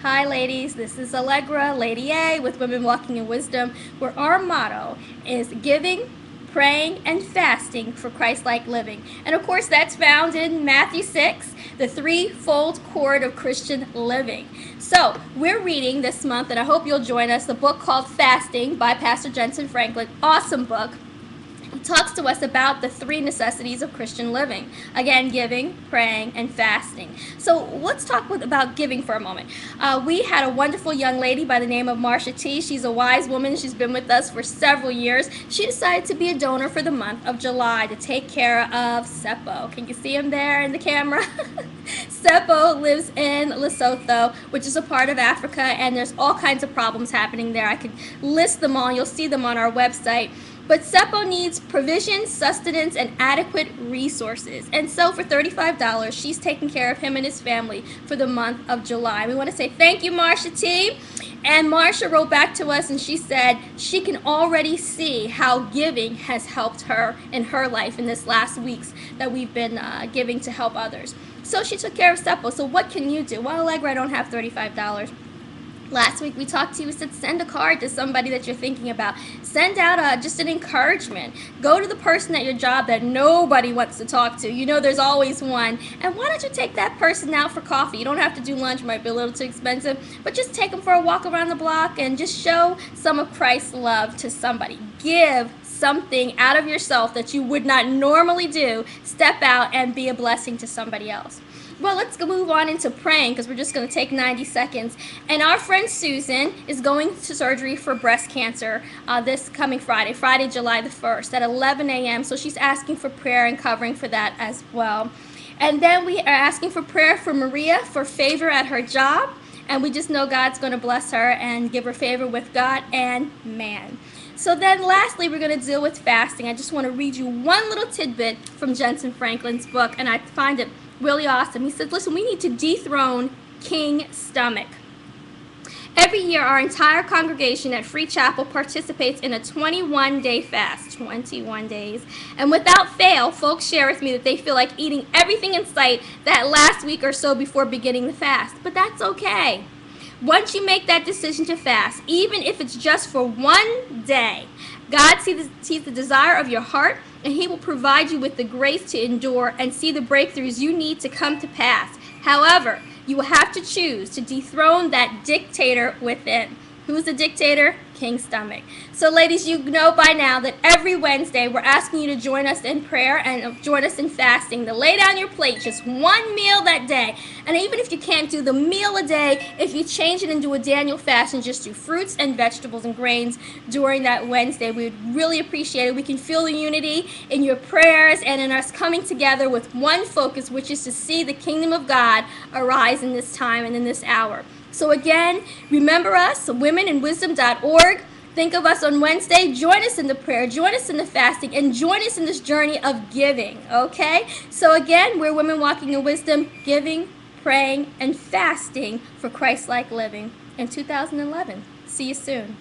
Hi ladies, this is Allegra, Lady A with Women Walking in Wisdom, where our motto is giving, praying, and fasting for Christ-like living. And of course that's found in Matthew 6, the threefold cord of Christian living. So we're reading this month, and I hope you'll join us, the book called Fasting by Pastor Jentezen Franklin. Awesome book. He talks to us about the three necessities of Christian living. Again, giving, praying, and fasting. So let's talk about giving for a moment. We had a wonderful young lady by the name of Marsha T. She's a wise woman. She's been with us for several years. She decided to be a donor for the month of July to take care of Seppo. Can you see him there in the camera? Seppo lives in Lesotho, which is a part of Africa, and there's all kinds of problems happening there. I could list them all. You'll see them on our website. But Seppo needs provision, sustenance, and adequate resources. And so for $35, she's taking care of him and his family for the month of July. We want to say thank you, Marsha T. And Marsha wrote back to us and she said she can already see how giving has helped her in her life in this last weeks that we've been giving to help others. So she took care of Seppo. So what can you do? Well, Allegra, I don't have $35. Last week we talked to you, we said send a card to somebody that you're thinking about. Send out just an encouragement. Go to the person at your job that nobody wants to talk to. You know there's always one. And why don't you take that person out for coffee? You don't have to do lunch, might be a little too expensive, but just take them for a walk around the block and just show some of Christ's love to somebody. Give something out of yourself that you would not normally do. Step out and be a blessing to somebody else. Well, let's move on into praying because we're just going to take 90 seconds. And our friend Susan is going to surgery for breast cancer this coming Friday, July the 1st at 11 a.m. So she's asking for prayer and covering for that as well. And then we are asking for prayer for Maria for favor at her job. And we just know God's going to bless her and give her favor with God and man. So then lastly, we're going to deal with fasting. I just want to read you one little tidbit from Jentezen Franklin's book, and I find it really awesome. He says, listen, we need to dethrone King Stomach. Every year, our entire congregation at Free Chapel participates in a 21-day fast, 21 days. And without fail, folks share with me that they feel like eating everything in sight that last week or so before beginning the fast. But that's okay. Once you make that decision to fast, even if it's just for one day, God sees the desire of your heart, and He will provide you with the grace to endure and see the breakthroughs you need to come to pass. However, you will have to choose to dethrone that dictator within. Who's the dictator? King Stomach. So ladies, you know by now that every Wednesday we're asking you to join us in prayer and join us in fasting, to lay down your plate, just one meal that day. And even if you can't do the meal a day, if you change it into a Daniel fast and just do fruits and vegetables and grains during that Wednesday, we would really appreciate it. We can feel the unity in your prayers and in us coming together with one focus, which is to see the kingdom of God arise in this time and in this hour. So again, remember us, womeninwisdom.org. Think of us on Wednesday. Join us in the prayer, join us in the fasting, and join us in this journey of giving, okay? So again, we're Women Walking in Wisdom, giving, praying, and fasting for Christ-like living in 2011. See you soon.